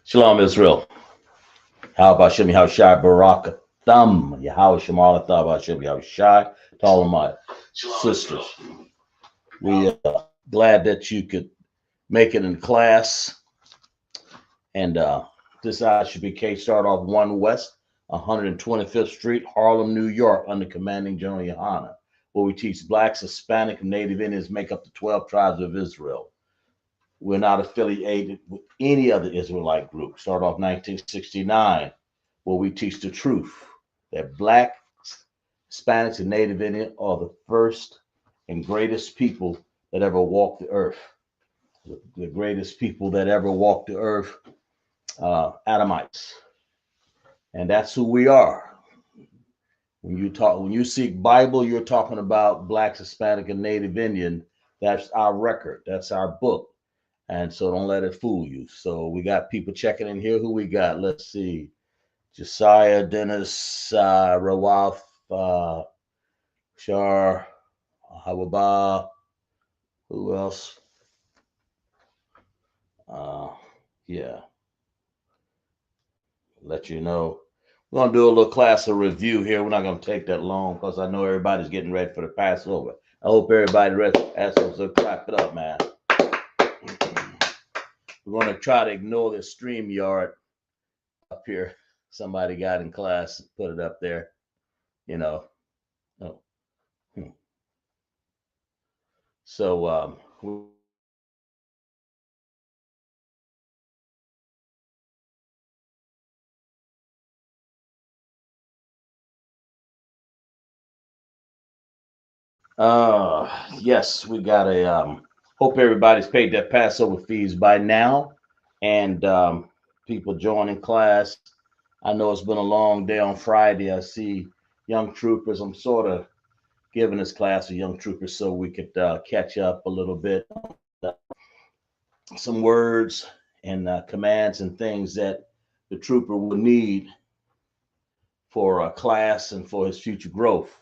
Shalom Israel. How about Shem Yahushai Barak Thumb? Yahweh Shemala Thaba Shem Yahushai. To all of my sisters. We glad that you could make it in class. And this ISUPK start off 1 West, 125th Street, Harlem, New York, under Commanding General Yahanna, where we teach Blacks, Hispanic, and Native Indians make up the 12 tribes of Israel. We're not affiliated with any other Israelite group. Start off 1969, where we teach the truth that Blacks, Hispanics, and Native Indians are the first and greatest people that ever walked the earth. The greatest people that ever walked the earth, Adamites. And that's who we are. When you seek Bible, you're talking about Blacks, Hispanic, and Native Indian. That's our record. That's our book. And so don't let it fool you. So we got people checking in here. Who we got? Let's see. Josiah, Dennis, Rawaf, Shar, Hawaba. Who else? Yeah. Let you know. We're going to do a little class of review here. We're not going to take that long because I know everybody's getting ready for the Passover. I hope everybody ready for Passover. So clap it up, man. We're going to try to ignore this StreamYard up here. Somebody got in class, put it up there, you know. Oh. So yes, we got a hope everybody's paid their Passover fees by now, and people joining class. I know it's been a long day on Friday. I see young troopers. I'm sort of giving this class to young troopers so we could catch up a little bit. Some words and commands and things that the trooper will need for a class and for his future growth.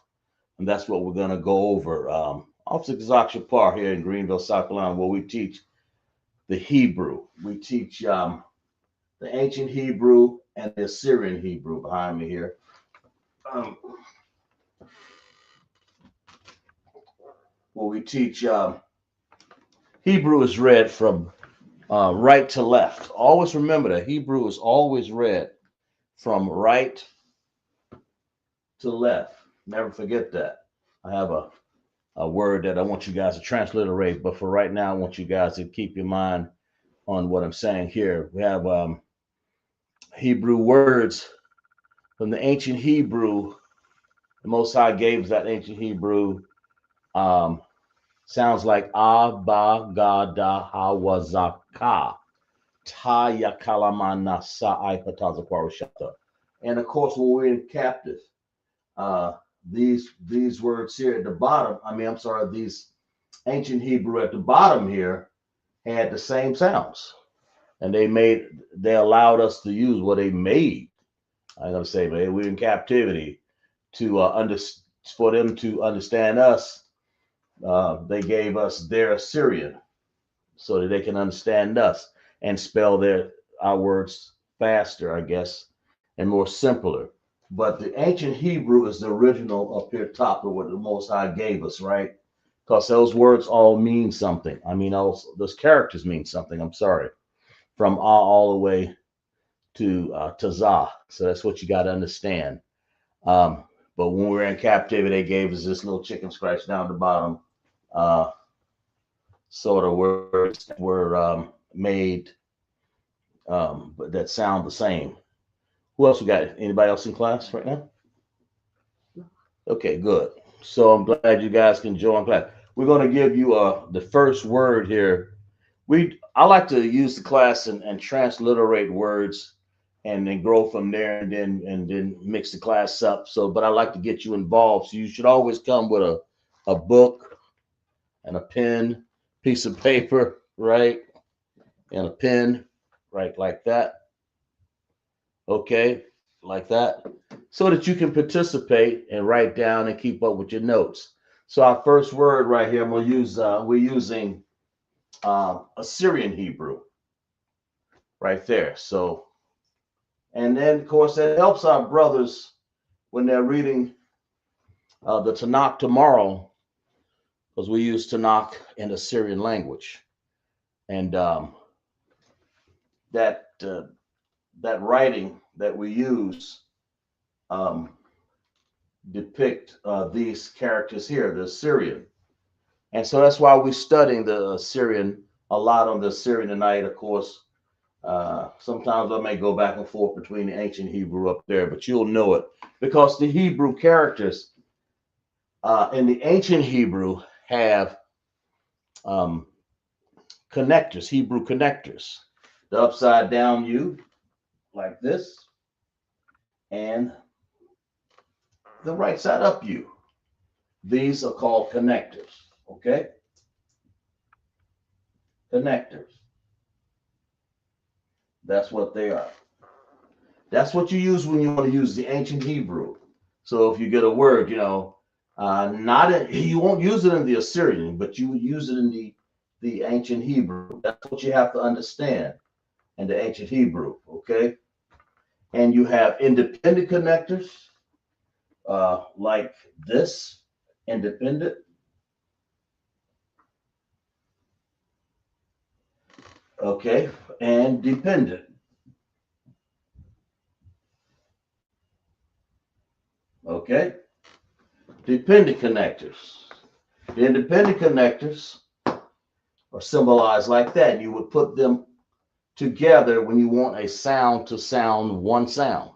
And that's what we're going to go over. Officer Kazak Park here in Greenville, South Carolina, where we teach the Hebrew. We teach the ancient Hebrew and the Assyrian Hebrew behind me here. Where we teach Hebrew is read from right to left. Always remember that Hebrew is always read from right to left. Never forget that. I have a word that I want you guys to transliterate, but for right now, I want you guys to keep your mind on what I'm saying here. We have Hebrew words from the ancient Hebrew. The Most High gave us that ancient Hebrew. Sounds like Abba Gada Hawazaka. Taya Kalamana Sa'ai Patazakwarashata. And of course, when we're in captive, these words here at the bottom, these ancient Hebrew at the bottom here had the same sounds. And they allowed us to use what they made. I'm gonna say, man, we're in captivity to for them to understand us. They gave us their Assyrian so that they can understand us and spell our words faster, I guess, and more simpler. But the ancient Hebrew is the original up here top of what the Most High gave us, right? Because those words all mean something. I mean, those characters mean something. I'm sorry, from all the way to Zah. So that's what you got to understand. But when we were in captivity, they gave us this little chicken scratch down the bottom. Sort of words were made, but that sound the same. Who else we got? Anybody else in class right now? Okay, good. So I'm glad you guys can join class. We're going to give you the first word here. I like to use the class and transliterate words and then grow from there and then mix the class up. But I like to get you involved. So you should always come with a book and a pen, piece of paper, right? And a pen, right, like that. Okay, like that, so that you can participate and write down and keep up with your notes. So our first word right here, we're using Assyrian Hebrew. right there. So, and then of course that helps our brothers when they're reading the Tanakh tomorrow, because we use Tanakh in the Syrian language, and that that writing that we use um, depict these characters here, the Syrian, and so that's why we're studying the Syrian a lot on the Syrian tonight. Of course, sometimes I may go back and forth between the ancient Hebrew up there, but you'll know it because the Hebrew characters in the ancient Hebrew have um, connectors, Hebrew connectors. The upside down U, like this, and the right side up U. These are called connectors, okay? Connectors. That's what they are. That's what you use when you want to use the ancient Hebrew. So if you get a word, you won't use it in the Assyrian, but you would use it in the ancient Hebrew. That's what you have to understand in the ancient Hebrew, okay? And you have independent connectors, like this, independent. Okay, and dependent. Okay, dependent connectors. The independent connectors are symbolized like that. You would put them together when you want a sound to sound one sound.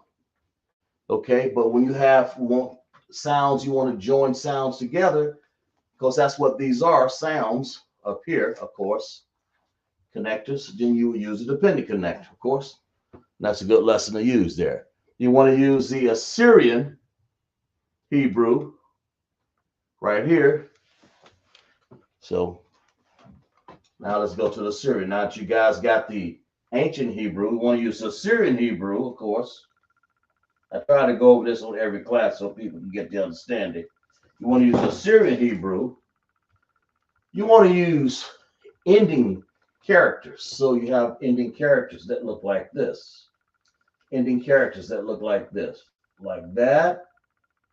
Okay, but when you want sounds, you want to join sounds together, because that's what these are, sounds up here, of course, connectors. Then you would use a dependent connector, of course. And that's a good lesson to use there. You want to use the Assyrian Hebrew right here. So now let's go to the Syrian. Now that you guys got the ancient Hebrew, we want to use the Syrian Hebrew, of course. I try to go over this on every class so people can get the understanding. You want to use the Syrian Hebrew. You want to use ending characters. So you have ending characters that look like this. Ending characters that look like this. Like that.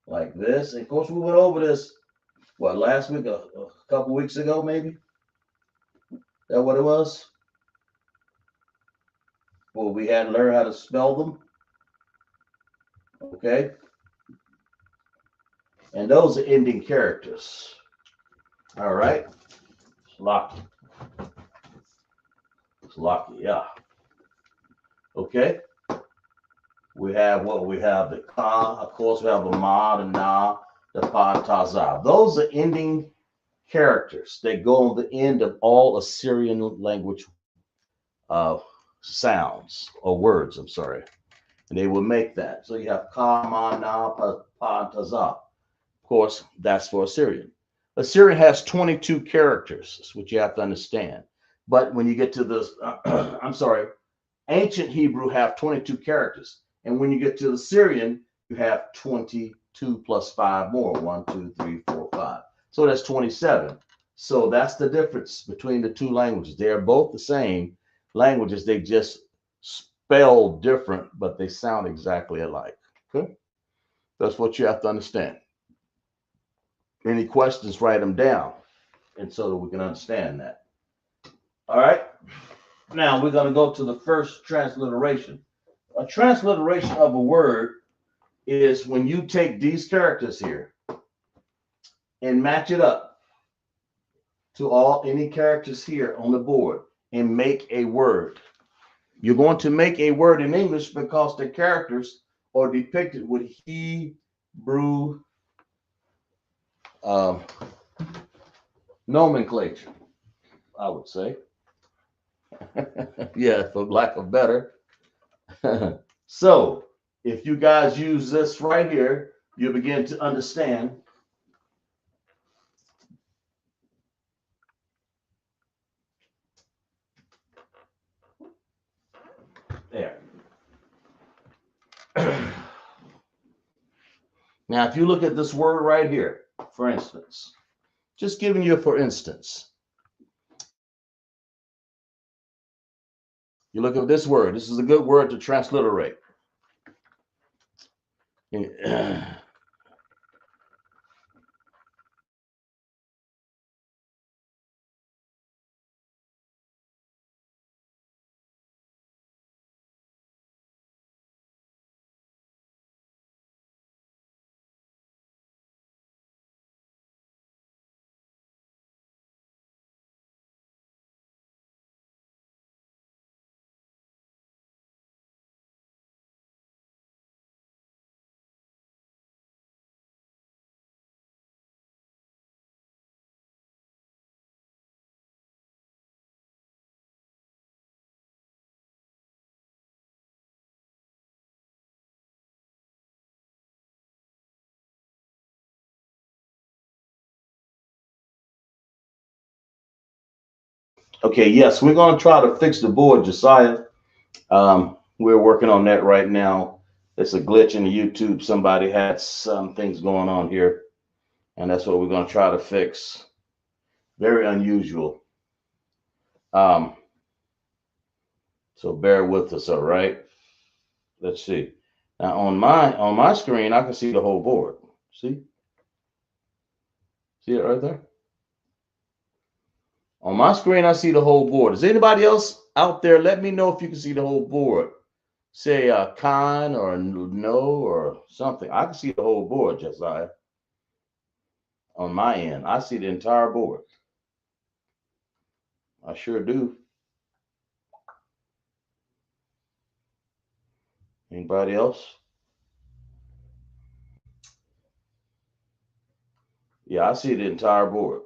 Like this. And of course, we went over this, last week, a couple weeks ago, maybe? That what it was? Well, we had to learn how to spell them. Okay. And those are ending characters. All right. Slocky. Yeah. Okay. We have what? We have the ka. Of course, we have the ma, the na, the pa, ta, za. Those are ending characters. They go on the end of all Assyrian language sounds or words. I'm sorry. And they will make that. So you have ka, ma, na, pa, ta, za. Of course, that's for Assyrian. Assyrian has 22 characters. That's what you have to understand. But when you get to this, ancient Hebrew have 22 characters. And when you get to the Syrian, you have 22 plus 5 more. 1, 2, 3, 4, 5. So that's 27. So that's the difference between the two languages. They are both the same languages. They just spell different, but they sound exactly alike. Okay? That's what you have to understand. Any questions, write them down, and so that we can understand that. All right. Now we're going to go to the first transliteration. A transliteration of a word is when you take these characters here and match it up to any characters here on the board and make a word. You're going to make a word in English because the characters are depicted with Hebrew nomenclature, I would say. Yeah, for lack of better. So if you guys use this right here, you begin to understand. There. Now, if you look at this word right here, for instance, just giving you a for instance, You look at this word. This is a good word to transliterate. Okay, yes, we're going to try to fix the board, Josiah. We're working on that right now. It's a glitch in the YouTube. Somebody had some things going on here, and that's what we're going to try to fix. Very unusual. Um, so bear with us, all right? Let's see. Now on my screen, I can see the whole board. See it right there. On my screen, I see the whole board. Is anybody else out there? Let me know if you can see the whole board. Say con or no or something. I can see the whole board, Josiah. On my end, I see the entire board. I sure do. Anybody else? Yeah, I see the entire board.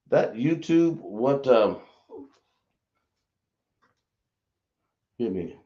That YouTube, what? Give me.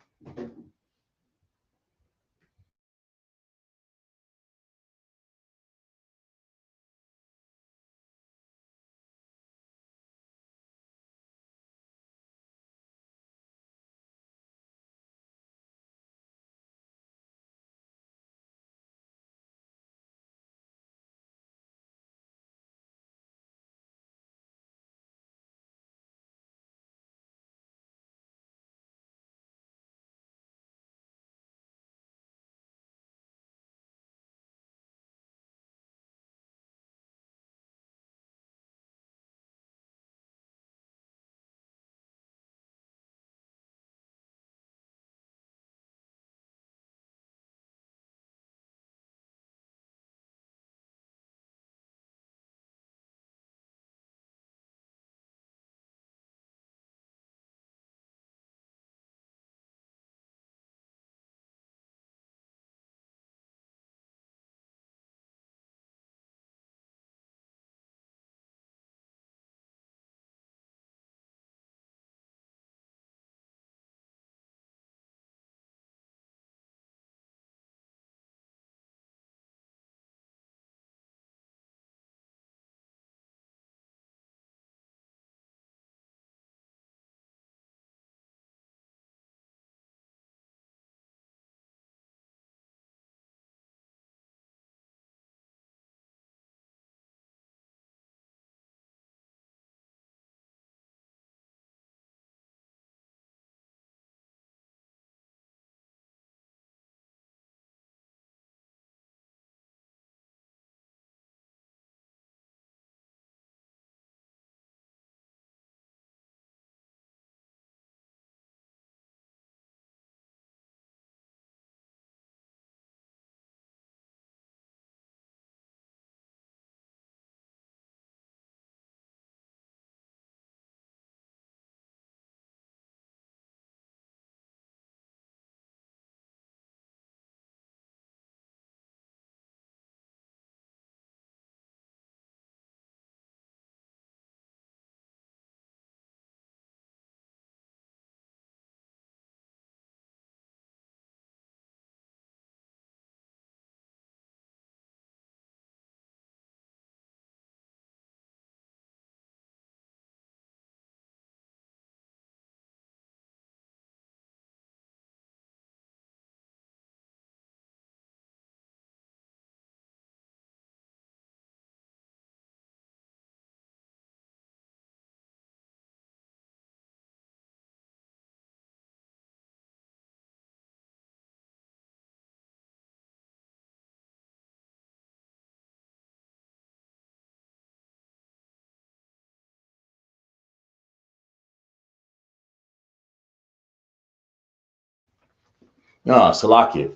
Salakia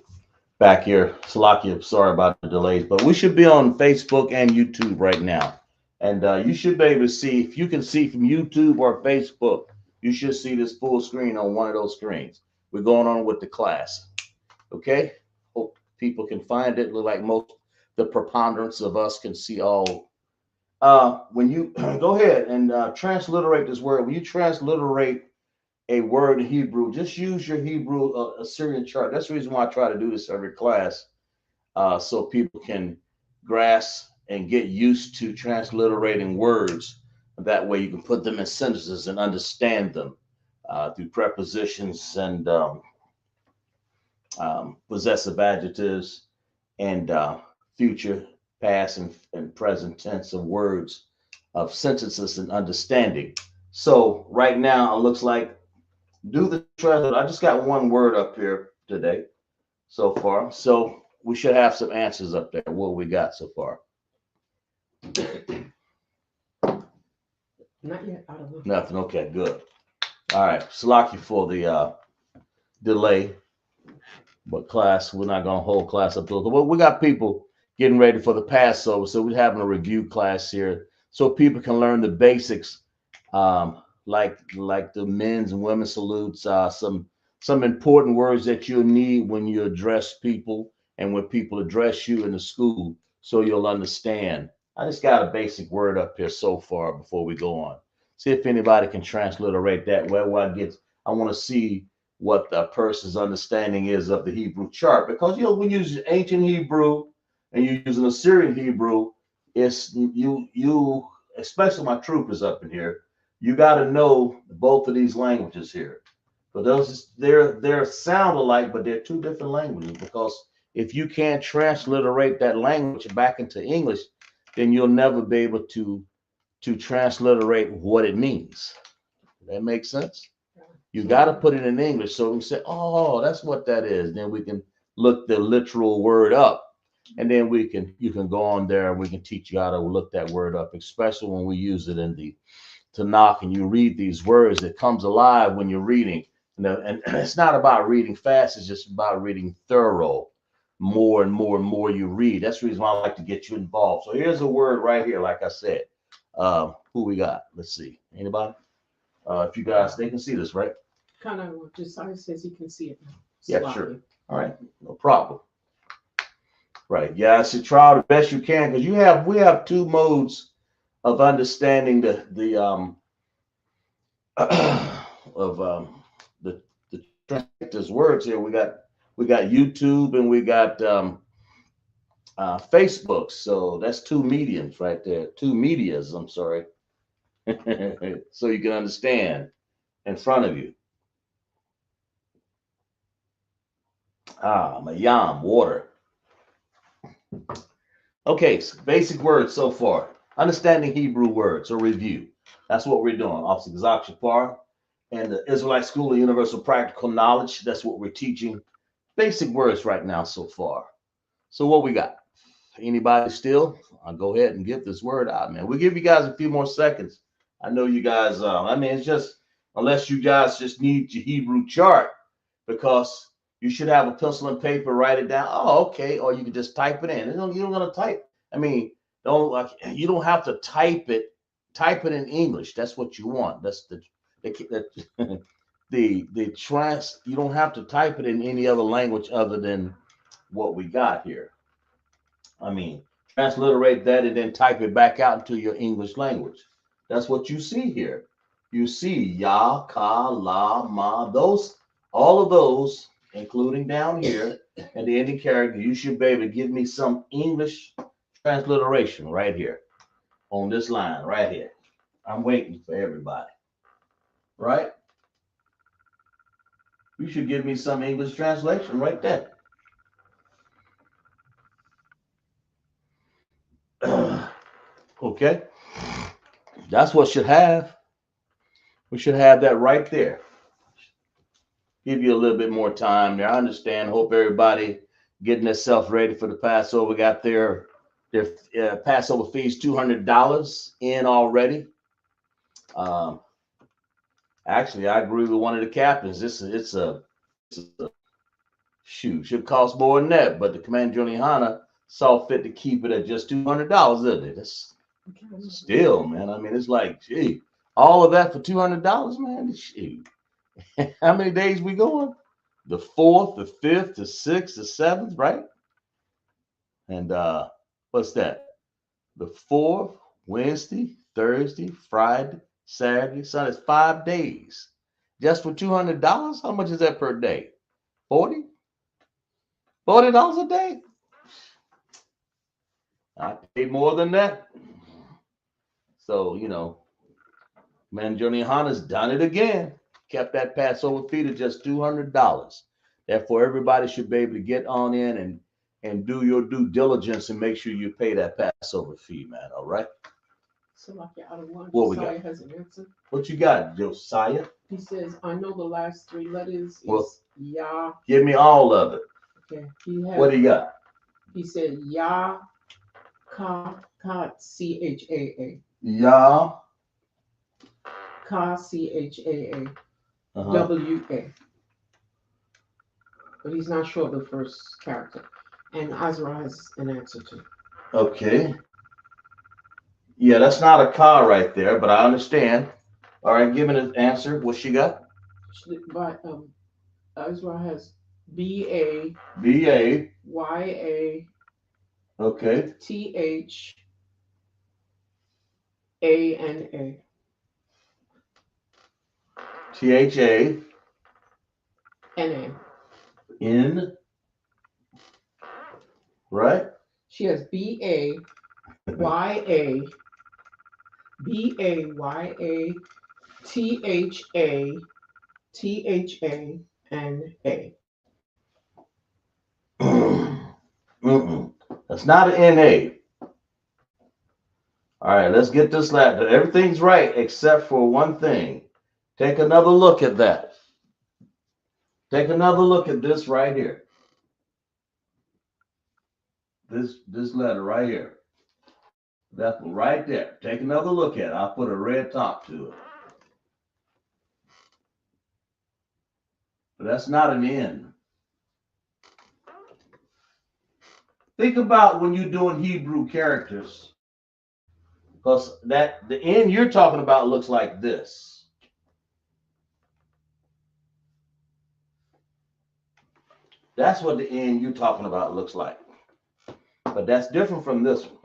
back here. Salakia, sorry about the delays, but we should be on Facebook and YouTube right now. And you should be able to see, if you can see from YouTube or Facebook, you should see this full screen on one of those screens. We're going on with the class. Okay? Hope people can find it. Look like most, the preponderance of us can see all. When you go ahead and transliterate this word, when you transliterate a word in Hebrew, just use your Hebrew Assyrian chart. That's the reason why I try to do this every class, so people can grasp and get used to transliterating words. That way you can put them in sentences and understand them through prepositions and possessive adjectives and future, past, and present tense of words, of sentences and understanding. So right now it looks like do the translate. I just got one word up here today so far. So we should have some answers up there. What we got so far? Not yet. I don't know. Nothing. Okay, good. All right. Slack you for the delay. But class, we're not gonna hold class up to it. Well, we got people getting ready for the Passover, so we're having a review class here, so people can learn the basics, like the men's and women's salutes, some important words that you'll need when you address people and when people address you in the school, so you'll understand. I just got a basic word up here so far before we go on. See if anybody can transliterate that. I want to see what the person's understanding is of the Hebrew chart. Because when you use ancient Hebrew and you use an Assyrian Hebrew, it's you especially my troopers up in here, you got to know both of these languages here. But they're sound alike, but they're two different languages. Because if you can't transliterate that language back into English, then you'll never be able to transliterate what it means. That makes sense? You got to put it in English so we can say, oh, that's what that is. Then we can look the literal word up. And then you can go on there and we can teach you how to look that word up, especially when we use it in the Tanakh and you read these words. It comes alive when you're reading. And it's not about reading fast, it's just about reading thorough. More and more and more you read. That's the reason why I like to get you involved. So here's a word right here, like I said. Who we got? Let's see. Anybody? If you guys, they can see this, right? Kind of Josiah says he can see it now. Yeah, sure. All right, no problem. Right. Yeah, I should try the best you can because we have two modes of understanding the of the translators words here. We got YouTube and we got Facebook. So that's two mediums right there. Two medias. I'm sorry. So you can understand in front of you. Mayam, water. Okay, so basic words so far. Understanding Hebrew words or review. That's what we're doing. Officer Gazak Shapar and the Israelite School of Universal Practical Knowledge. That's what we're teaching. Basic words right now so far. So what we got? Anybody still? I'll go ahead and get this word out, man. We'll give you guys a few more seconds. I know you guys, it's just, unless you guys just need your Hebrew chart, because you should have a pencil and paper, write it down. Oh, okay. Or you can just type it in. You don't want to type. You don't have to type it. Type it in English. That's what you want. That's the trans. You don't have to type it in any other language other than what we got here. Transliterate that and then type it back out into your English language. That's what you see here. You see ya, ka, la, ma, those, all of those, including down here and the ending character. You should be able to give me some English transliteration right here on this line right here. I'm waiting for everybody. Right? You should give me some English translation right there. Okay? That's what should have. We should have that right there. Give you a little bit more time there. I understand. Hope everybody getting themselves ready for the Passover. Got their Passover fees $200 in already. Actually, I agree with one of the captains. It's a Shoot, should cost more than that, but the Commander General Yahanna saw fit to keep it at just $200, isn't it? That's still, man. I mean, it's like, gee, all of that for $200, man. Shoot. How many days we going? The 4th, the 5th, the 6th, the 7th, right? And what's that? The 4th, Wednesday, Thursday, Friday, Saturday, Sunday. It's 5 days. Just for $200? How much is that per day? 40? $40 a day? I paid more than that. So, man, Johnny Yahanna's done it again. Kept that Passover fee to just $200. Therefore, everybody should be able to get on in and do your due diligence and make sure you pay that Passover fee, man. All right? So like out of one, What we Josiah got? has an answer. What you got, Josiah? He says, I know the last three letters Well, is Yah. Give me all of it. Okay. He has, What do you got? he said Yah Ka CHAA. Yah. Ka CHAA. Uh-huh. WA. But he's not sure of the first character. And Azra has an answer too. Okay. Yeah, that's not a car right there, but I understand. All right, give me an answer. What she got? But Azra has BA. BA. YA. Okay. THANA. THA. NA. N. Right? She has BA. YA. BAYA. THANA. That's not an NA. All right, let's get this lab. Everything's right except for one thing. Take another look at that. Take another look at this right here. This letter right here. That right there. Take another look at it. I'll put a red top to it. But that's not an N. Think about when you're doing Hebrew characters. Because the N you're talking about looks like this. That's what the N you're talking about looks like. But that's different from this one.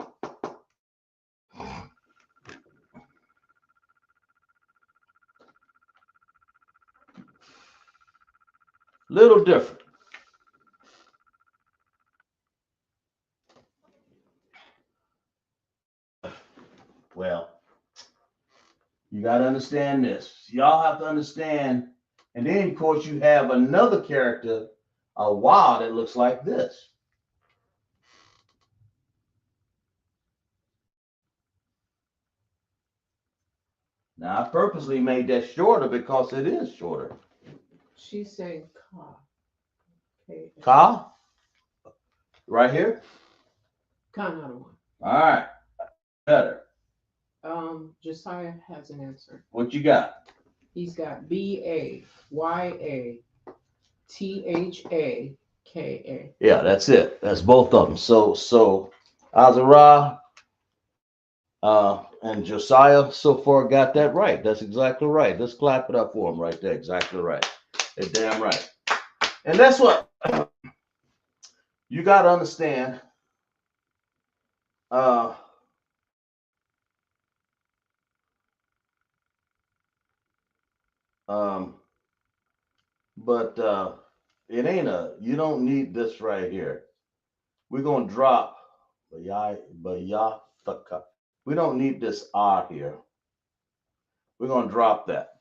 Little different. Well, you got to understand this. Y'all have to understand. And then, of course, you have another character, a Y, that looks like this. Now, I purposely made that shorter because it is shorter. She's saying Ka. Okay. Ka? Right here? Ka, not a one. All right. Better. Josiah has an answer. What you got? He's got BAYA THAKA. Yeah, that's it. That's both of them. So Azariah and Josiah so far got that right. That's exactly right. Let's clap it up for them right there. Exactly right. They're damn right. And that's what you got to understand. But it ain't you don't need this right here. We're going to drop, we don't need this R here. We're going to drop that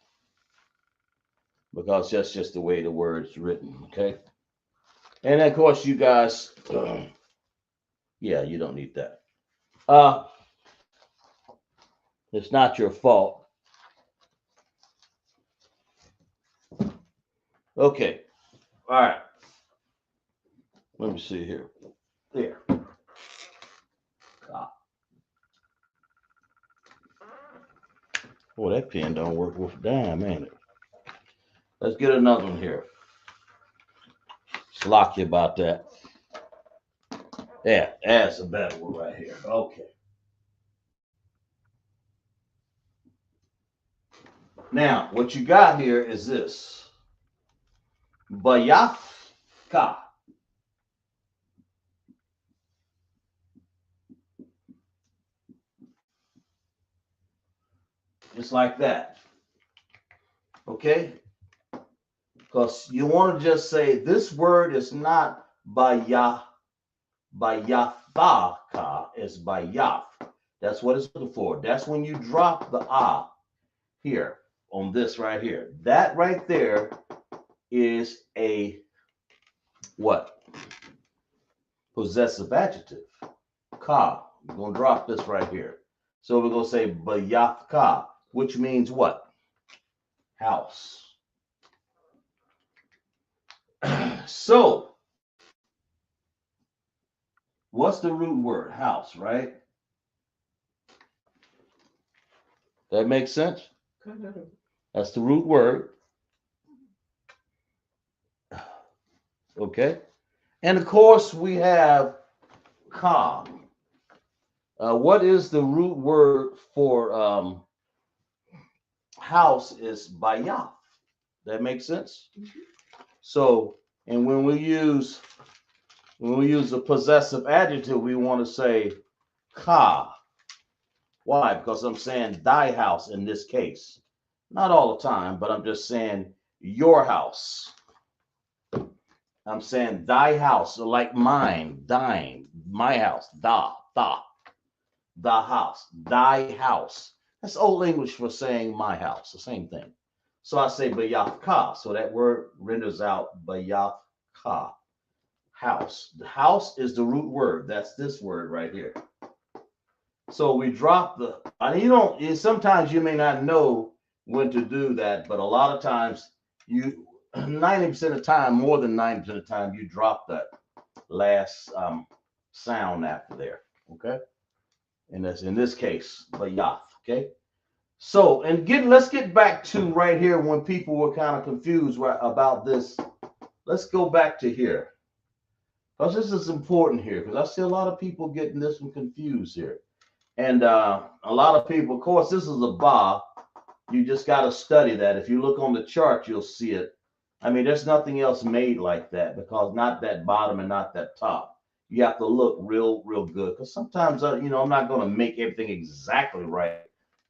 because that's just the way the word's written, okay? And of course, you guys, yeah, you don't need that. It's not your fault. Okay. All right. Let me see here. There. Oh, that pen don't work worth a dime, ain't it? Let's get another one here. Lock you about that. Yeah, that's a better one right here. Okay. Now, what you got here is this. Bayafka. Just like that. Okay? Because you want to just say this word is not bayafaka, it's bayaf. That's what it's looking for. That's when you drop the ah here on this right here. That right there is a what? Possessive adjective. Ka. We're going to drop this right here. So we're going to say bayafka, which means what? House. So, what's the root word? House, right? That makes sense? That's the root word. Okay. And of course, we have ka. What is the root word for house is bayaf. That makes sense? So, and when we use a possessive adjective, we want to say ka. Why? Because I'm saying thy house in this case. Not all the time, but I'm just saying your house. I'm saying thy house, like mine, thine, my house, the house, thy house. That's Old English for saying my house, the same thing. So I say bayafka. So that word renders out bayafka, house. The house is the root word. That's this word right here. So we drop the, and you don't, sometimes you may not know when to do that, but a lot of times you, 90% of the time, more than 90% of the time, you drop that last sound after there. Okay. And that's in this case, bayaf. Okay. So, and let's get back to right here when people were kind of confused about this. Let's go back to here. Because this is important here, because I see a lot of people getting this one confused here. And a lot of people, of course, this is a ba. You just got to study that. If you look on the chart, you'll see it. I mean, there's nothing else made like that, because not that bottom and not that top. You have to look real, real good. Because sometimes, I'm not going to make everything exactly right,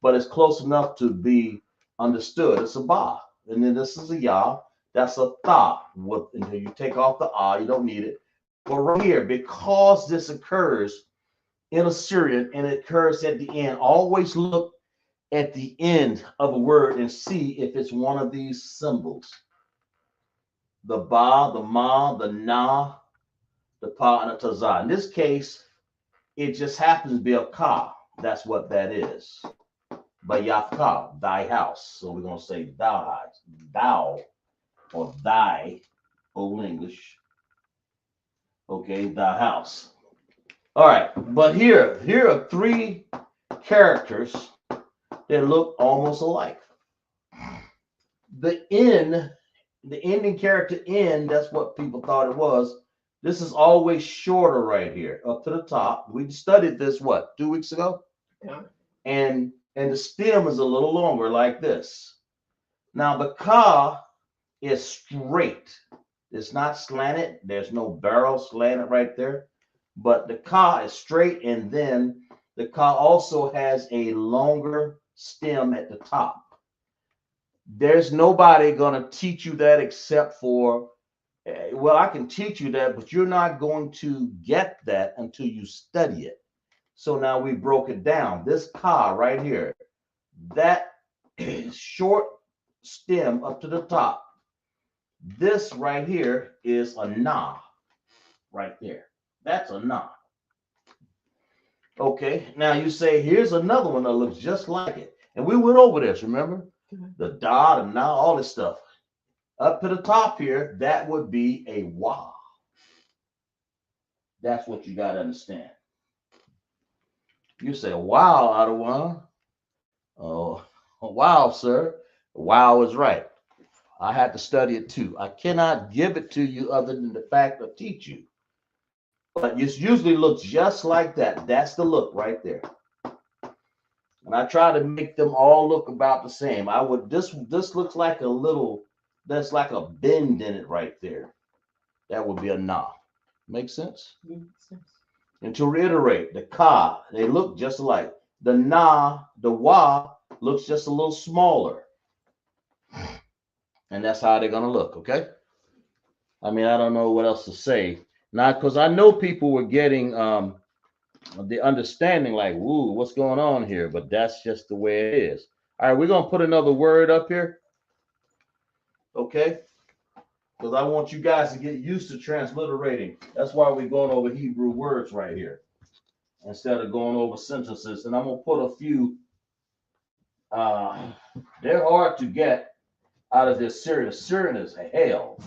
but it's close enough to be understood. It's a ba. And then this is a ya. That's a tha. Until you take off the ah, you don't need it. But right here, because this occurs in Assyrian and it occurs at the end, always look at the end of a word and see if it's one of these symbols. The ba, the ma, the na, the pa, and the tazah. In this case, it just happens to be a ka. That's what that is. Bayafka, thy house. So we're going to say thou, or thy, Old English. Okay, thy house. All right, but here are three characters that look almost alike. The ending character N, that's what people thought it was. This is always shorter right here, up to the top. We studied this, 2 weeks ago? Yeah. And the stem is a little longer like this. Now the ka is straight. It's not slanted. There's no barrel slanted right there. But the ka is straight, and then the ka also has a longer stem at the top. There's nobody going to teach you that except for, well, I can teach you that, but you're not going to get that until you study it. So now we broke it down. This ka right here, that short stem up to the top. This right here is a na right there. That's a na. Okay, now you say, here's another one that looks just like it. And we went over this, remember? The da, the na, all this stuff. Up to the top here, that would be a wa. That's what you got to understand. You say, wow, Ottawa. Oh, wow, sir. Wow is right. I had to study it too. I cannot give it to you other than the fact of teach you. But it usually looks just like that. That's the look right there. And I try to make them all look about the same. I would this looks like a little, that's like a bend in it right there. That would be a na. Make sense? Makes sense. And to reiterate, the ka, they look just alike. The na, the wa looks just a little smaller. And that's how they're gonna look, okay? I mean, I don't know what else to say. Now, because I know people were getting the understanding like, woo, what's going on here? But that's just the way it is. All right, we're gonna put another word up here, okay? Because I want you guys to get used to transliterating. That's why we're going over Hebrew words right here instead of going over sentences. And I'm gonna put a few. They're hard to get out of this Syrian. Syrian is hell.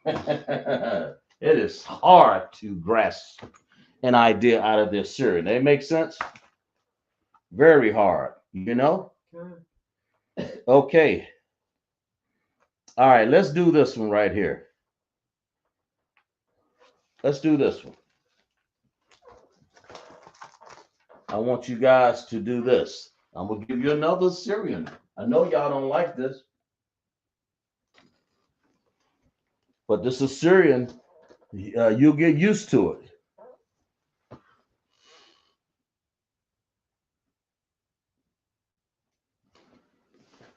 It is hard to grasp an idea out of this Syrian. They make sense? Very hard, you know? Okay. All right, let's do this one right here. Let's do this one. I want you guys to do this. I'm going to give you another Syrian. I know y'all don't like this, but this is Syrian. You'll get used to it.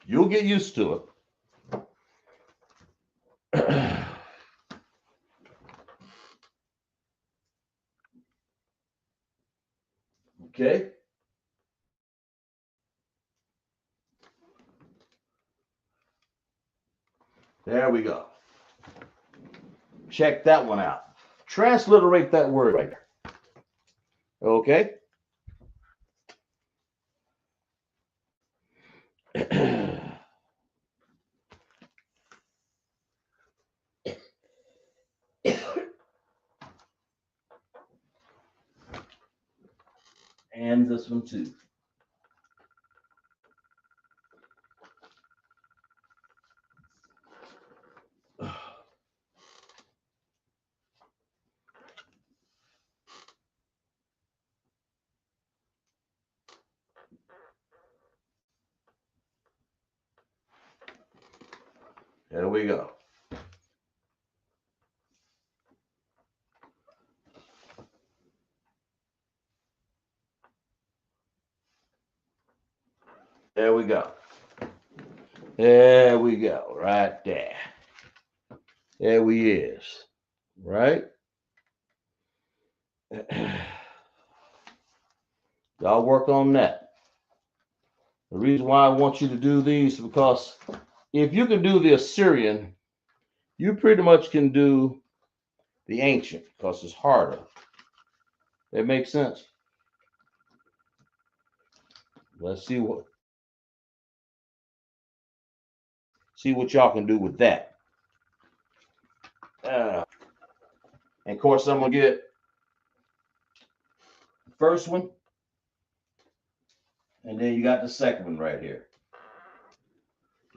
You'll get used to it. Okay. There we go. Check that one out. Transliterate that word right there. Okay. And this one too. There we go. There we go. There we go. Right there. There we is. Right? Y'all work on that. The reason why I want you to do these is because if you can do the Assyrian, you pretty much can do the ancient because it's harder. That makes sense. Let's see what y'all can do with that. And of course, I'm gonna get the first one, and then you got the second one right here.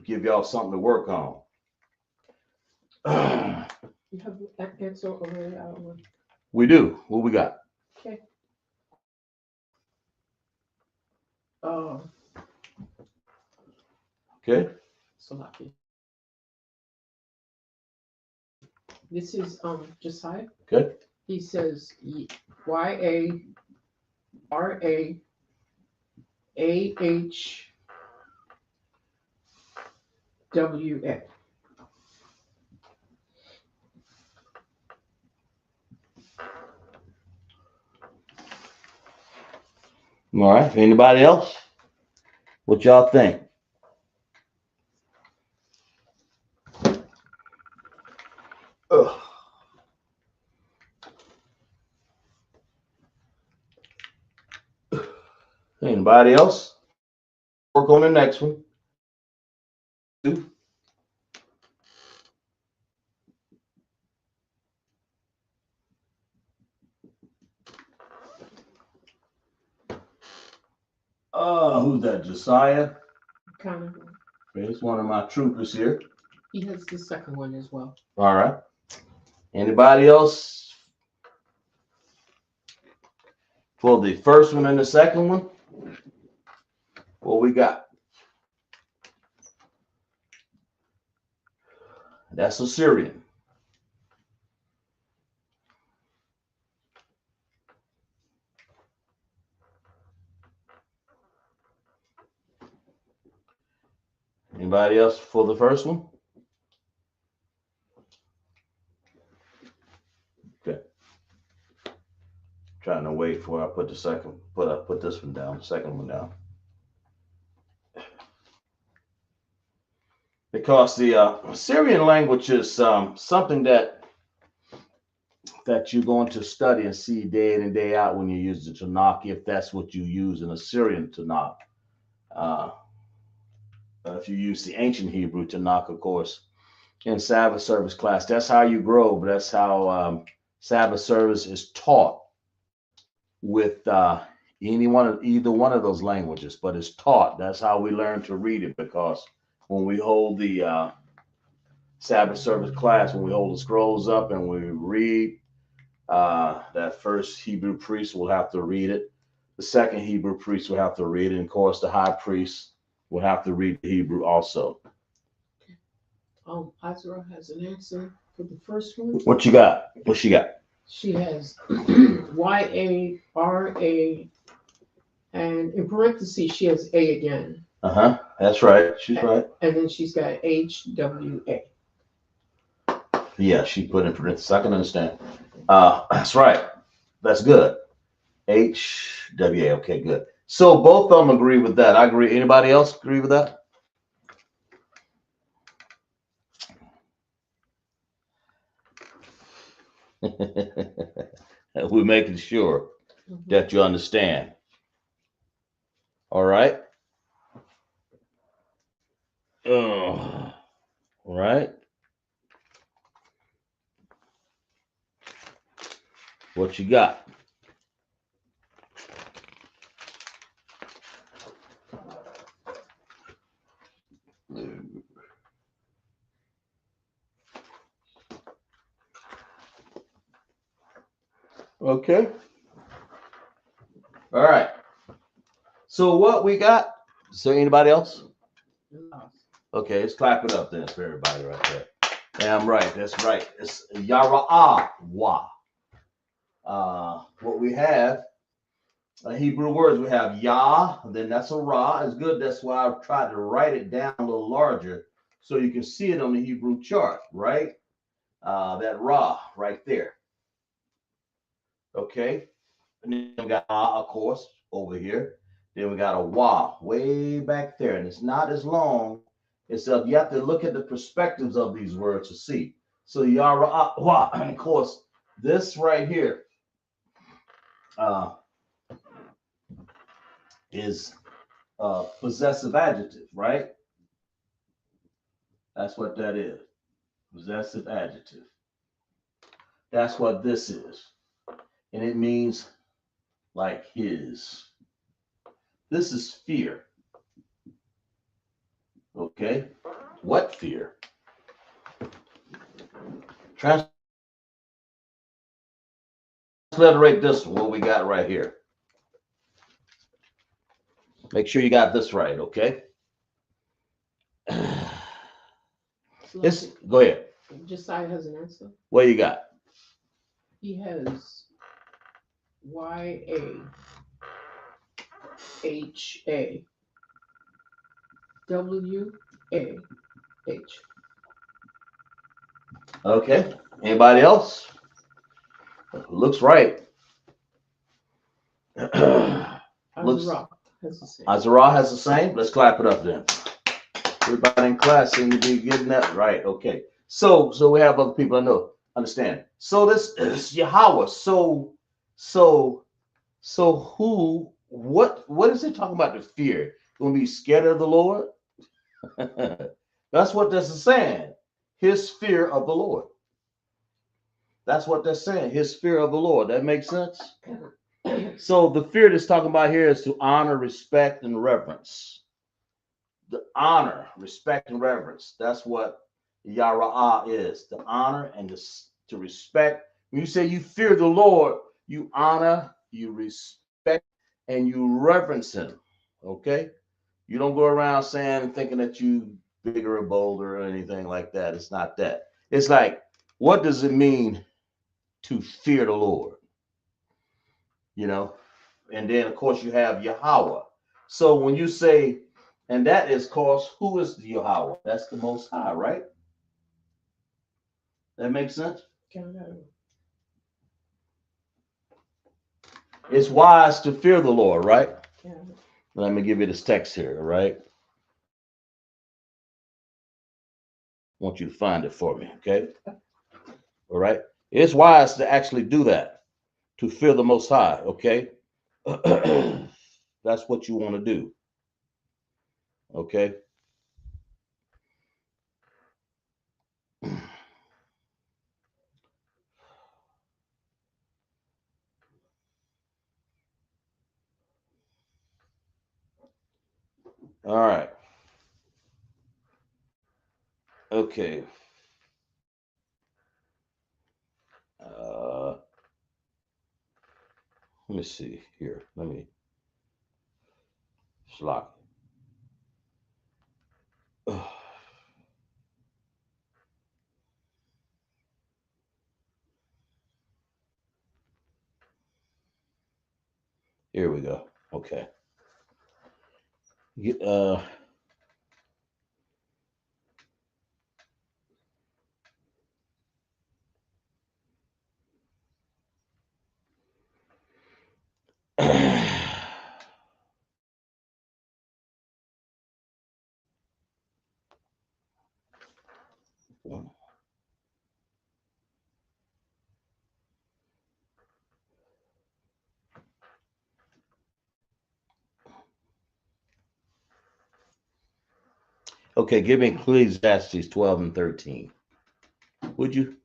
Give y'all something to work on. You have that answer already out one. We do. What we got? Okay. Okay. So lucky. This is Josiah. Okay. He says YARAAHWA. All right. Anybody else? What y'all think? Ugh. Anybody else? Work on the next one. Who's that? Josiah? Kind of. Okay, it's one of my troopers here. He has the second one as well. All right. Anybody else for the first one and the second one? What we got? That's Assyrian. Anybody else for the first one? Okay. Trying to wait for I put the second, put this one down, the second one down. Because the Assyrian language is something that you're going to study and see day in and day out when you use the Tanakh, if that's what you use in Assyrian Tanakh. If you use the ancient Hebrew Tanakh, of course, in Sabbath service class, that's how you grow. But that's how Sabbath service is taught with either one of those languages. But it's taught. That's how we learn to read it. Because when we hold the Sabbath service class, when we hold the scrolls up and we read, that first Hebrew priest will have to read it. The second Hebrew priest will have to read it. And of course, the high priest will have to read the Hebrew also. Azra has an answer for the first one. What you got? What she got? She has YARA, and in parentheses she has A again. That's right. She's right. And then she's got HWA. Yeah, she put in parentheses. I can understand. That's right. That's good. HWA. Okay, good. So both of them agree with that. I agree. Anybody else agree with that? We're making sure that you understand. All right. All right. What you got? Okay. All right. So what we got? So anybody else? Okay, let's clap it up then for everybody right there. Yeah, I'm right. That's right. It's Yara'ah. What we have, Hebrew words, we have Yah, then that's a Ra. It's good. That's why I've tried to write it down a little larger so you can see it on the Hebrew chart, right? That Ra right there. Okay. And then we got Ah, of course, over here. Then we got a Wa way back there. And it's not as long. It's you have to look at the perspectives of these words to see. So Yara Wa, and of course, this right here is possessive adjective, right? That's what that is. Possessive adjective. That's what this is. And it means like his. This is fear. Okay. What fear? Transliterate this one, what we got right here. Make sure you got this right, okay? Go ahead. Josiah has an answer. What you got? He has YAHA WAH. Okay. Anybody else? Looks right. Azra has the same. Azara has the same. Let's clap it up then. Everybody in class seem to be getting that right. Okay. So we have other people I know understand. So this is Yahweh. So who? What is it talking about? The fear? You want to be scared of the Lord? That's what this is saying. His fear of the Lord. That's what they're saying. His fear of the Lord. That makes sense. So the fear that's talking about here is to honor, respect, and reverence. The honor, respect, and reverence. That's what Yara'ah is to honor and to respect. When you say you fear the Lord, you honor, you respect, and you reverence him. Okay? You don't go around saying and thinking that you bigger or bolder or anything like that. It's not that. It's like, what does it mean to fear the Lord? You know? And then of course you have Yahweh. So when you say, and that is, of course, who is the Yahweh? That's the Most High, right? That makes sense? It's wise to fear the Lord, right? Yeah. Let me give you this text here, all right? I want you to find it for me, okay? All right? It's wise to actually do that, to fear the Most High, okay? That's what you want to do, okay? All right. Okay. Let me see here. Let me slot. Here we go. Okay. Uh, okay, give me Ecclesiastes 12 and 13. Would you?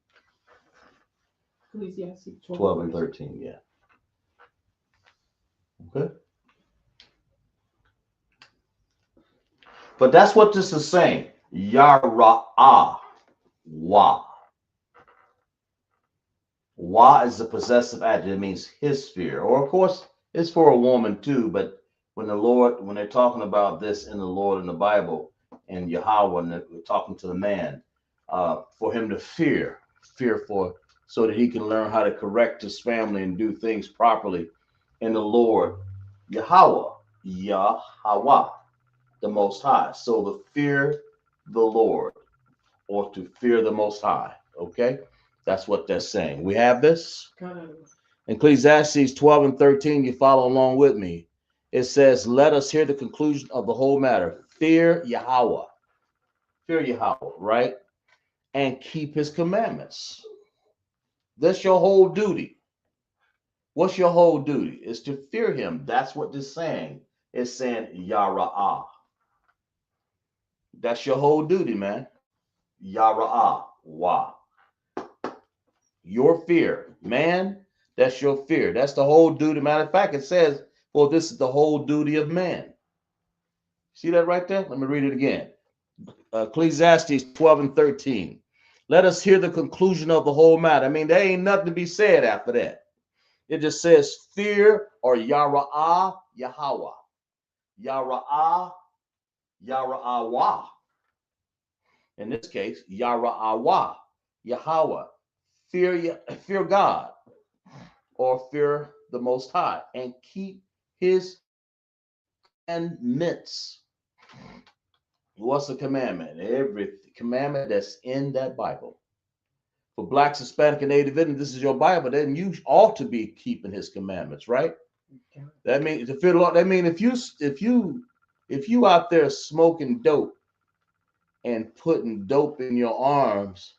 Ecclesiastes 12 and 13, yeah. Okay. But that's what this is saying. Yara'ah. Wa. Wa is the possessive adjective. It means his sphere. Or, of course, it's for a woman too. But when they're talking about this in the Lord in the Bible, and Yahweh, and they're talking to the man, for him to fear for, so that he can learn how to correct his family and do things properly in the Lord, Yahweh, Yahweh, the Most High. So to fear the Lord, or to fear the Most High. Okay, that's what they're saying. We have this. Ecclesiastes 12 and 13, you follow along with me. It says, let us hear the conclusion of the whole matter. Fear Yahweh. Fear Yahweh, right? And keep his commandments. That's your whole duty. What's your whole duty? Is to fear him. That's what this saying. It's saying Yara'ah. That's your whole duty, man. Yara'ah. Wah. Your fear. Man, that's your fear. That's the whole duty. Matter of fact, it says, well, this is the whole duty of man. See that right there? Let me read it again. Ecclesiastes 12 and 13. Let us hear the conclusion of the whole matter. I mean, there ain't nothing to be said after that. It just says fear, or Yara'ah, Yahweh. Yara'ah, Yara'ah. In this case, Yara'ah, Yahweh. Fear God, or fear the Most High, and keep his commandments. What's a commandment? Every commandment that's in that Bible. For Blacks, Hispanic, and Native Indians, this is your Bible. Then you ought to be keeping his commandments, right? That means to fear the Lord. That means if you out there smoking dope and putting dope in your arms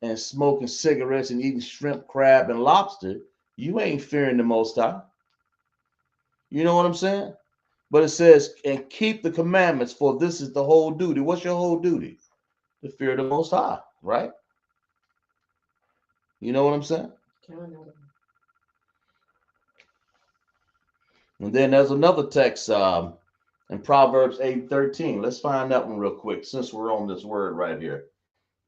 and smoking cigarettes and eating shrimp, crab, and lobster, you ain't fearing the Most High. You know what I'm saying? But it says, and keep the commandments, for this is the whole duty. What's your whole duty? To fear the Most High, right? You know what I'm saying? And then there's another text in Proverbs 8:13. Let's find that one real quick, since we're on this word right here.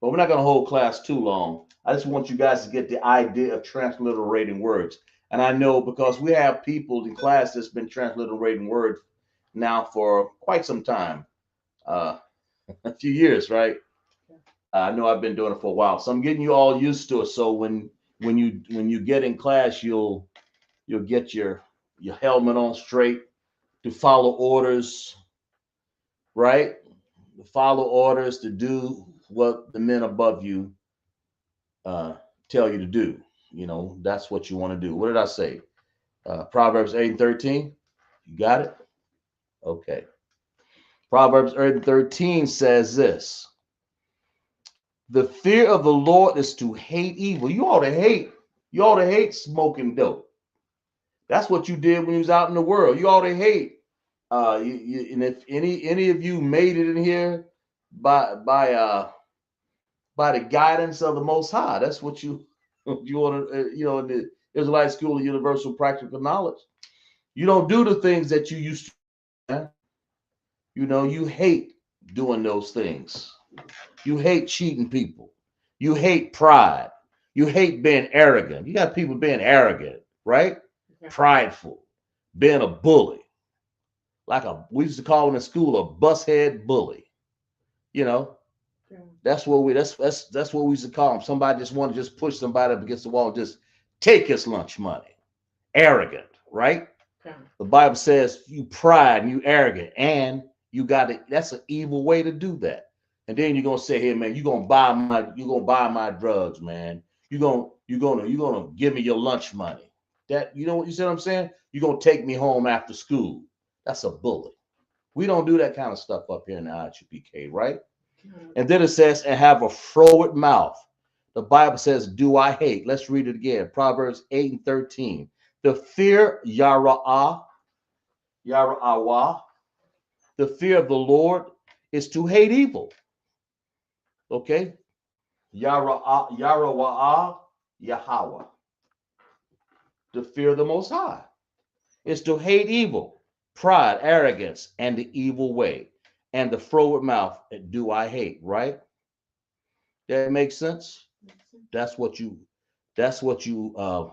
but we're not going to hold class too long. I just want you guys to get the idea of transliterating words. And I know because we have people in class that's been transliterating words now for quite some time, uh, a few years, right? I know I've been doing it for a while, so I'm getting you all used to it. So when you get in class, you'll get your helmet on straight to follow orders, right? To follow orders to do what the men above you uh, tell you to do. That's what you want to do. What did I say? Proverbs 8:13. You got it? Okay. Proverbs 8:13 says this: the fear of the Lord is to hate evil. You ought to hate smoking dope. That's what you did when you was out in the world. You ought to hate. And if any of you made it in here by the guidance of the Most High, that's what you want to in the Israelite School of Universal Practical Knowledge. You don't do the things that you used to. Man. You hate doing those things. You hate cheating people. You hate pride. You hate being arrogant. You got people being arrogant, right? Okay. Prideful, being a bully. We used to call in the school a bushead bully. You know, Yeah. that's what we used to call them. Somebody just want to just push somebody up against the wall and just take his lunch money. Arrogant, right? Okay. The Bible says you pride and you arrogant, and you got it. That's an evil way to do that. And then you're gonna say, "Hey, man, you're gonna buy my drugs, man. You're gonna give me your lunch money. That you know what you said? I'm saying you're gonna take me home after school. That's a bully. We don't do that kind of stuff up here in the ISUPK, right? And then it says, and have a froward mouth. The Bible says, do I hate? Let's read it again. Proverbs 8:13. The fear Yara'awah, the fear of the Lord is to hate evil. Okay? Yara'awah, Yahweh. The fear of the Most High is to hate evil, pride, arrogance, and the evil way. And the froward mouth, do I hate, right? That makes sense? That's what you, that's what you, uh,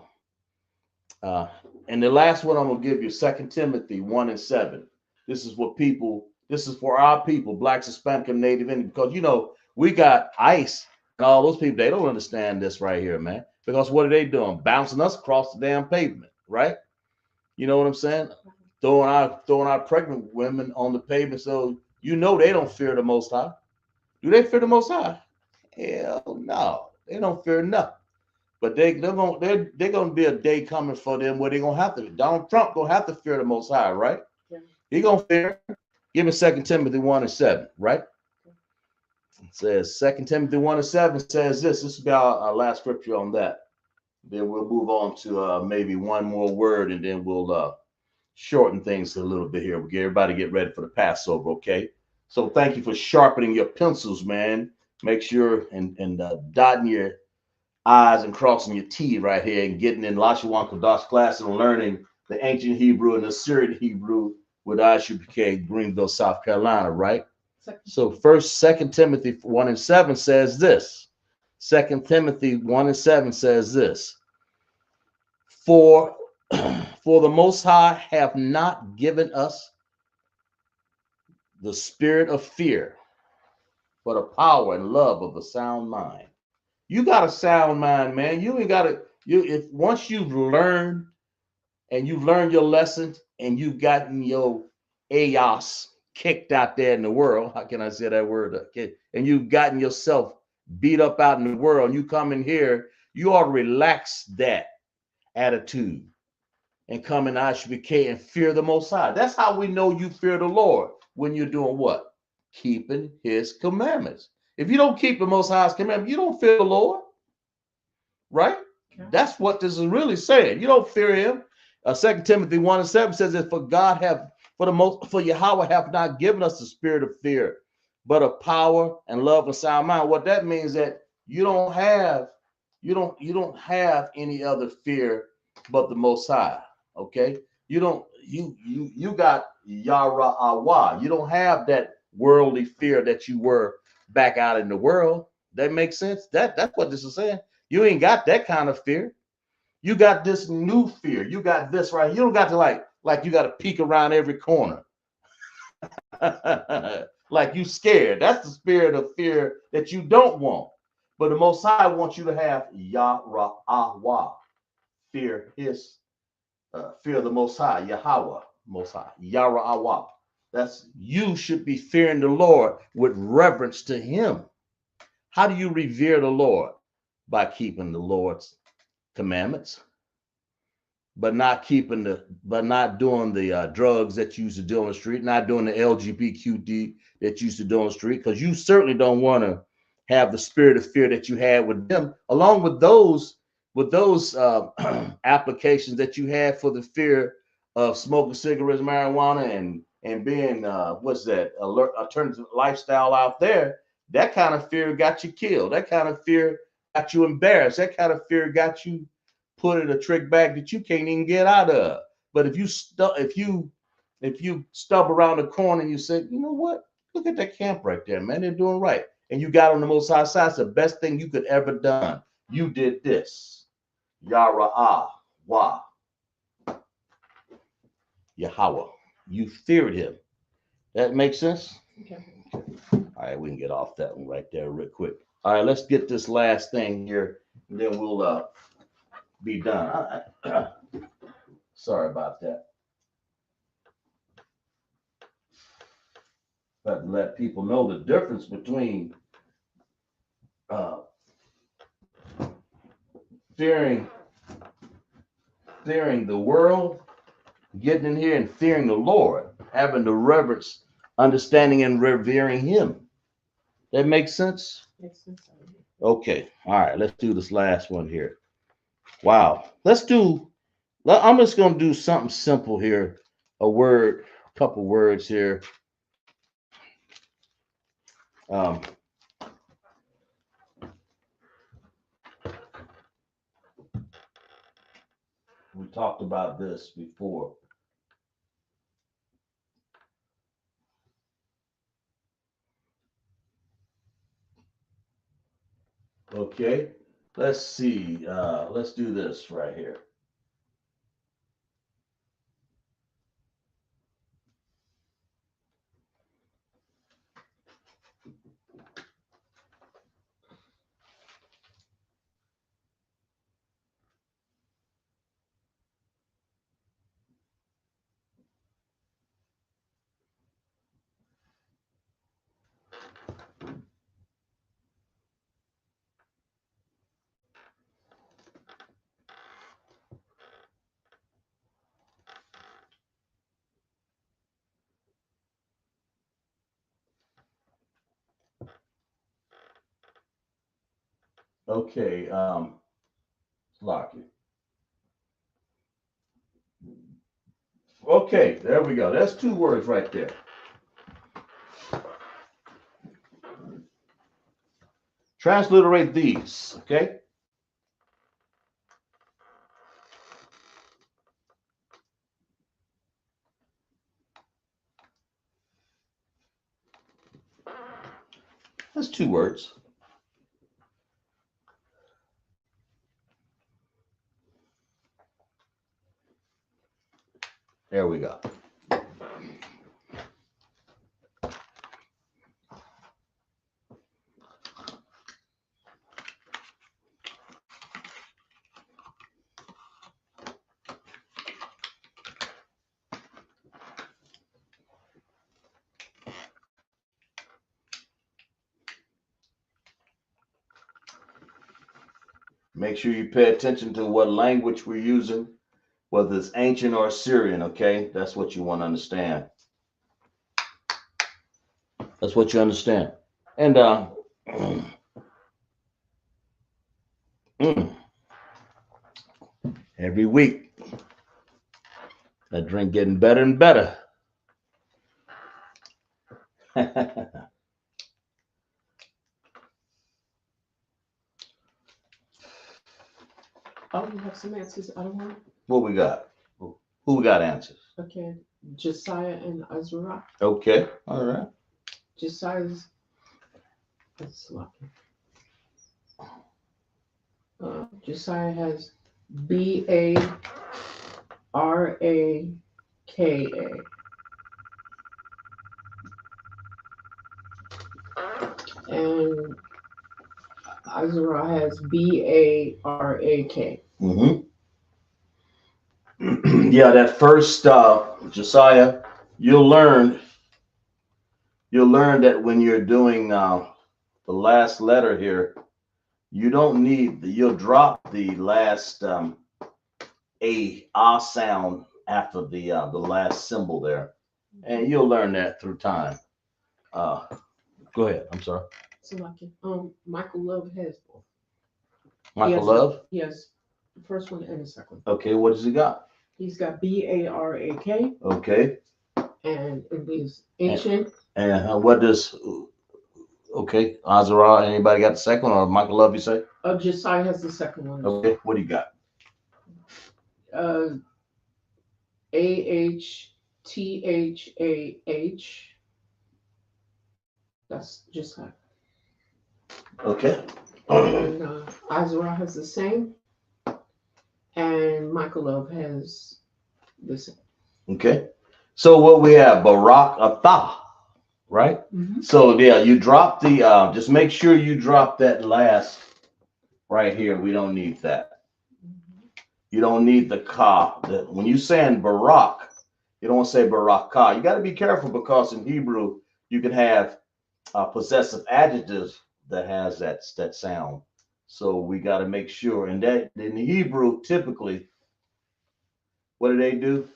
and the last one I'm going to give you, 2 Timothy 1:7. This is for our people, blacks, Hispanic, and Native Indian, because, we got ICE and all those people, they don't understand this right here, man. Because what are they doing? Bouncing us across the damn pavement, right? You know what I'm saying? Throwing our pregnant women on the pavement, so they don't fear the Most High. Do they fear the Most High? Hell no, they don't fear nothing. But they're gonna be a day coming for them where they're gonna have to. Donald Trump gonna have to fear the Most High, right? Yeah. He gonna fear. Give me 2 Timothy 1:7, right? It says 2 Timothy 1:7 says this. This will be our last scripture on that. Then we'll move on to maybe one more word, and then we'll shorten things a little bit here. We'll get everybody get ready for the Passover, okay? So thank you for sharpening your pencils, man. Make sure and dotting your I's and crossing your T right here and getting in Lashawan Qadash class and learning the ancient Hebrew and the Syrian Hebrew with ISUPK, Greenville, South Carolina, right? So Second Timothy 1:7 says this. 2 Timothy 1:7 says this. For for the Most High have not given us the spirit of fear, but a power and love of a sound mind. You got a sound mind, man. You ain't got to. If once you've learned and you've learned your lessons and you've gotten your AOS kicked out there in the world, how can I say that word? Okay. And you've gotten yourself beat up out in the world, you come in here, you ought to relax that attitude and come in ISUPK and fear the Most High. That's how we know you fear the Lord, when you're doing what? Keeping his commandments. If you don't keep the Most High's commandments, you don't fear the Lord, right? Okay. That's what this is really saying. You don't fear him. 2 Timothy 1:7 says that for Yahweh have not given us the spirit of fear, but of power and love and sound mind. What that means that you don't have any other fear but the Most High. Okay, you got Yara'awah. You don't have that worldly fear that you were back out in the world. That makes sense. That's what this is saying. You ain't got that kind of fear. You got this new fear. You got this right. You don't got to like you got to peek around every corner. Like you scared. That's the spirit of fear that you don't want. But the Most High wants you to have Yah-Ra-Ah-Wah, fear his, fear the Most High, Yahweh, Most High, Yah-Ra-Ah-Wah. That's you should be fearing the Lord with reverence to Him. How do you revere the Lord? By keeping the Lord's commandments, but not doing the drugs that you used to do on the street, not doing the LGBTQD that you used to do on the street, because you certainly don't want to have the spirit of fear that you had with them, along with those applications that you had for the fear of smoking cigarettes, marijuana, and being what's that alternative lifestyle out there. That kind of fear got you killed. That kind of fear got you embarrassed. That kind of fear got you put in a trick bag that you can't even get out of. But if you stub around the corner and you say, you know what? Look at that camp right there, man. They're doing right. And you got on the Most High side. It's the best thing you could ever done. You did this. Yah-Ra-Ah, Wah, Yahweh. You feared him. That makes sense? Okay. All right, we can get off that one right there real quick. All right, let's get this last thing here, and then we'll be done. Sorry about that. But let people know the difference between fearing the world, getting in here, and fearing the Lord, having the reverence, understanding, and revering Him. That makes sense? Makes sense. Okay. All right. Let's do this last one here. Wow. I'm just going to do something simple here. A couple words here. Um, we talked about this before. Okay. Let's see. Let's do this right here. Okay. Lock it. Okay, there we go. That's two words right there. Transliterate these, okay? That's two words. There we go. Make sure you pay attention to what language we're using, whether it's ancient or Assyrian, okay? That's what you want to understand. That's what you understand. And every week, that drink getting better and better. Oh, you have some answers. I don't want. What we got? Who we got answers? Okay. Josiah and Azura. Okay, all right. Josiah's. That's lucky. Josiah has Baraka. And Azra has Barak. Mm-hmm. Yeah, that first Josiah, you'll learn that when you're doing the last letter here, you don't need you'll drop the last a ah sound after the last symbol there, and you'll learn that through time. Uh, Go ahead. I'm sorry. So like Michael Love has both. Michael Love. He has the first one and the second. Okay, what does he got? He's got Barak, Okay. and it means ancient. And what does okay, Azara, anybody got the second one or Michael Love, you say? Josiah has the second one. Okay, what do you got? Ahthah. That's Josiah. Okay. And Azra has the same, and Michael Love has the same. Okay. So what we have, Barak Atah, right? Mm-hmm. So yeah, you drop the just make sure you drop that last right here. We don't need that. You don't need the ka. When you saying Barak, you don't say Barakah. You got to be careful because in Hebrew you can have possessive adjectives that has that sound. So we got to make sure. And that in Hebrew, typically, what do?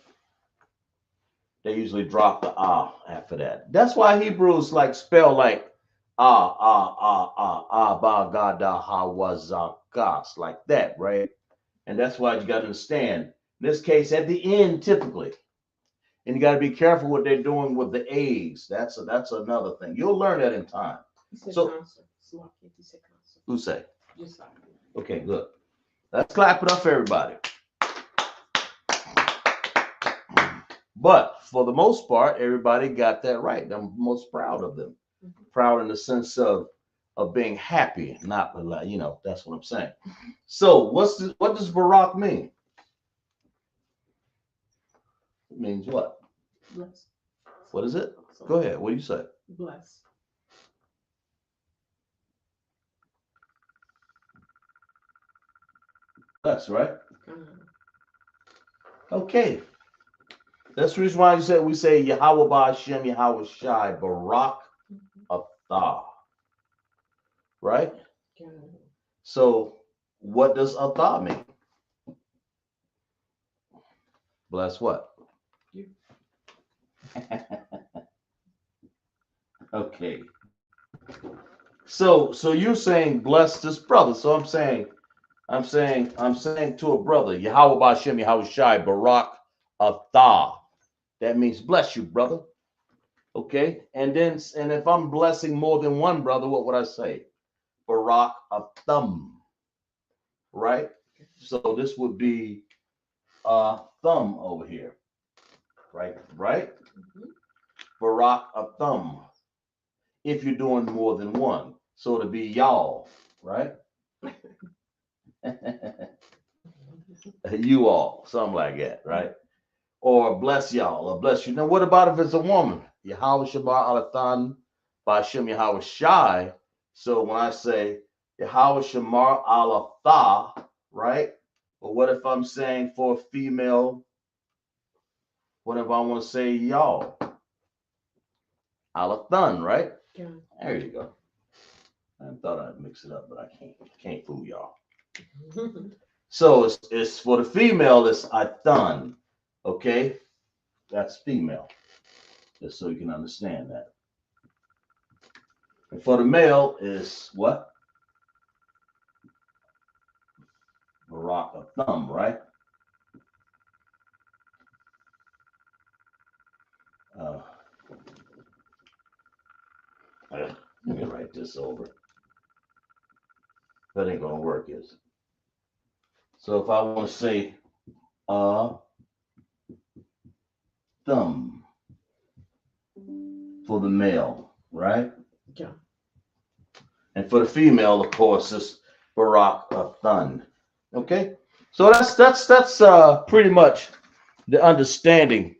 They usually drop the ah after that. That's why Hebrews like spell like ba ga da ha wa za gas like that, right? And that's why you got to understand. In this case, at the end, typically, and you got to be careful what they're doing with the A's. That's another thing. You'll learn that in time. So, who say? Okay, good. Let's clap it up for everybody. But for the most part, everybody got that right. I'm most proud of them. Mm-hmm. Proud in the sense of being happy, not that's what I'm saying. So what does Barak mean? It means what? Bless. What is it? Go ahead. What do you say? Bless. Bless, right? Okay. That's the reason why we say Yahweh Ba'Hashem, Yahweh Shai, Barak Atah. Right? So what does Atah mean? Bless what? You. Okay. So you're saying bless this brother. So I'm saying to a brother, Yahweh Ba'Hashem, Yahweh Shai, Barak Atah. That means bless you, brother. Okay. And if I'm blessing more than one brother, what would I say? Barak Atham. Right? So this would be thumb over here. Right? Mm-hmm. Barak Atham. If you're doing more than one. So it'll be y'all, right? You all, something like that, right? Or bless y'all, or bless you. Now, what about if it's a woman? Yahweh Shabbat Alathan Ba'Shem Yahweh Shai. So when I say Yahweh Shamar Alatha, right? But what if I'm saying for a female? What if I want to say y'all? Alathan, right? Yeah. There you go. I thought I'd mix it up, but I can't fool y'all. So it's for the female, it's Athan. Okay? That's female. Just so you can understand that. And for the male is what? Barak of thumb, right? Let me write this over. That ain't gonna work, is it? So if I want to say thumb for the male, right? Yeah. And for the female, of course, it's Barak of thun. Okay, so that's pretty much the understanding.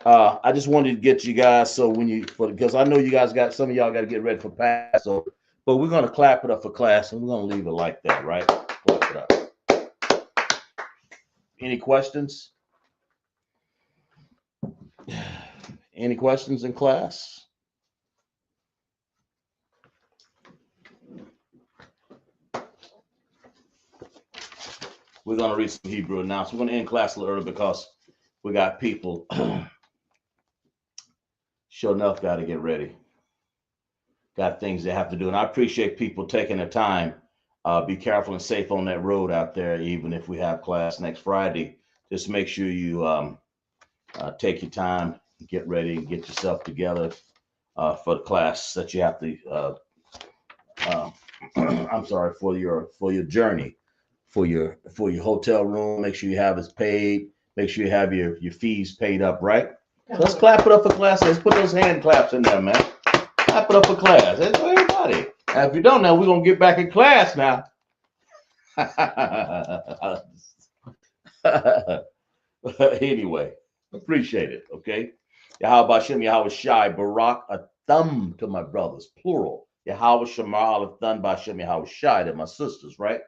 I just wanted to get you guys so when you because I know you guys got some of y'all got to get ready for pass. So, but we're gonna clap it up for class and we're gonna leave it like that, right? Clap it up. Any questions? Any questions in class? We're gonna read some Hebrew now. So we're gonna end class a little early because we got people. Sure enough, got to get ready. Got things they have to do, and I appreciate people taking the time. Be careful and safe on that road out there, even if we have class next Friday. Just make sure you take your time, get ready, and get yourself together for the class that you have to. Uh, I'm sorry for your journey, for your hotel room. Make sure you have it paid. Make sure you have your fees paid up, right? So let's clap it up for class. Let's put those hand claps in there, man. Clap it up for class. That's for everybody. Now, if you don't know, we're gonna get back in class now. Anyway, appreciate it. Okay. Yahweh Shem, Yahweh Shai, Barak, a thumb to my brothers, plural. Yahweh Shema, Aleph, Thun, Bashem, Yahweh Shai, to my sisters, right?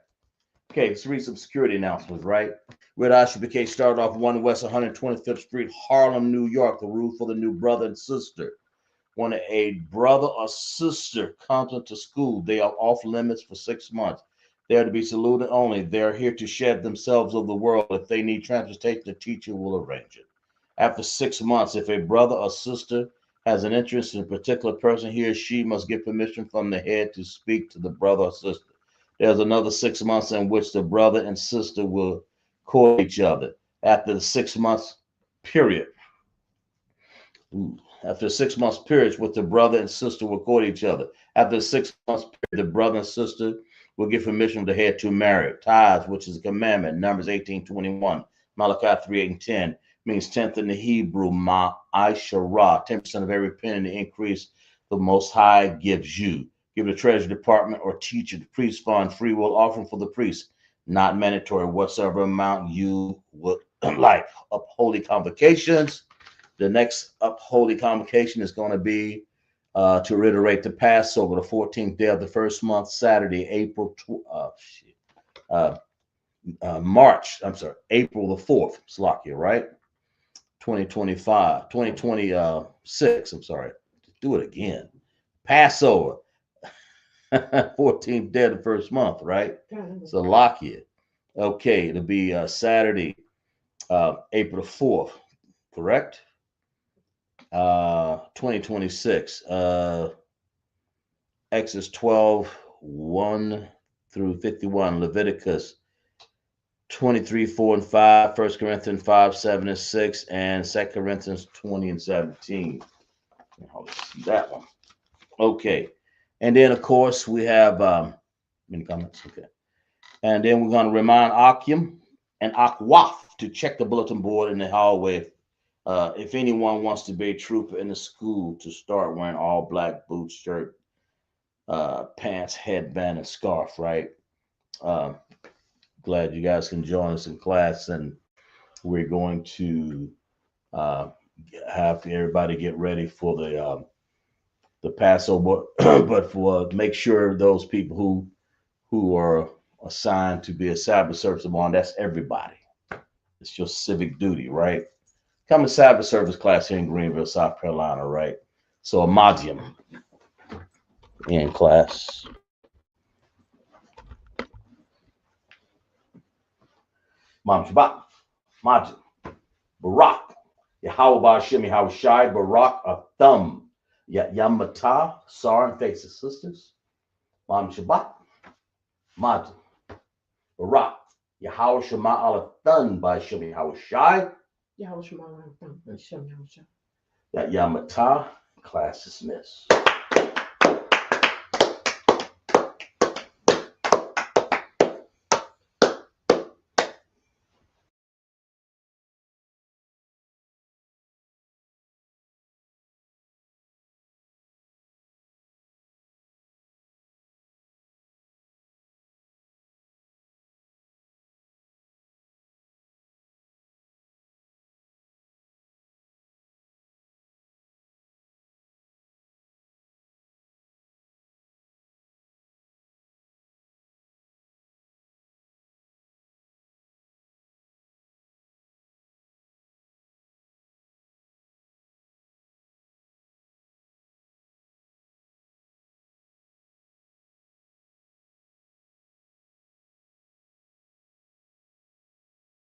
Okay, let's read some security announcements, right? Red ISUPK started off 1 West 125th Street, Harlem, New York. The rule for the new brother and sister. When a brother or sister comes into school, they are off limits for 6 months. They are to be saluted only. They are here to shed themselves of the world. If they need transportation, the teacher will arrange it. After 6 months, if a brother or sister has an interest in a particular person, he or she must get permission from the head to speak to the brother or sister. There's another 6 months in which the brother and sister will court each other. After the 6 months period, after 6 months period, with the brother and sister will court each other. After the 6 months period, the brother and sister will give permission from the head to marry. Tithes, which is a commandment, Numbers 18:21, Malachi 3:8-10, means tenth in the Hebrew, ma'asharah, 10% of every penny increase the Most High gives you. Give the treasury department or teacher the priest fund, free will offering for the priest, not mandatory, whatsoever amount you would like. Up holy convocations. The next up holy convocation is going to be to reiterate the Passover, the 14th day of the first month, Saturday, uh, March, I'm sorry, April the 4th, Slovakia, right? 2025, 2026, I'm sorry. Do it again. Passover, 14th day of the first month, right? Slovakia. Okay, it'll be Saturday, April the 4th, correct? 2026. Exodus 12:1 through 51, Leviticus 23:4 and 5, 1 Corinthians 5:7 and 6, and 2 Corinthians 20 and 17. I'll see that one. Okay. And then, of course, we have any comments? Okay. And then we're going to remind Akim and Akwaf to check the bulletin board in the hallway. If anyone wants to be a trooper in the school, to start wearing all black boots, shirt, pants, headband, and scarf, right? Um, Glad you guys can join us in class, and we're going to uh, have everybody get ready for the Passover, but for make sure those people who are assigned to be a Sabbath service tomorrow, that's everybody. It's your civic duty, right? Come to Sabbath service class here in Greenville, South Carolina, right? So a Madium in class. Mam Shabbat, Madium, Barak, Yahweh Ba'Shem, Yahweh Shai, Barak, a thumb, Yamata, Sar and faces sisters, Mam Shabbat, Madium, Barak, Yahweh Shema Aleph Thun by Shem Yahweh Shai, Yahweh Shema, Yahweh Shai. Yamata, class dismissed.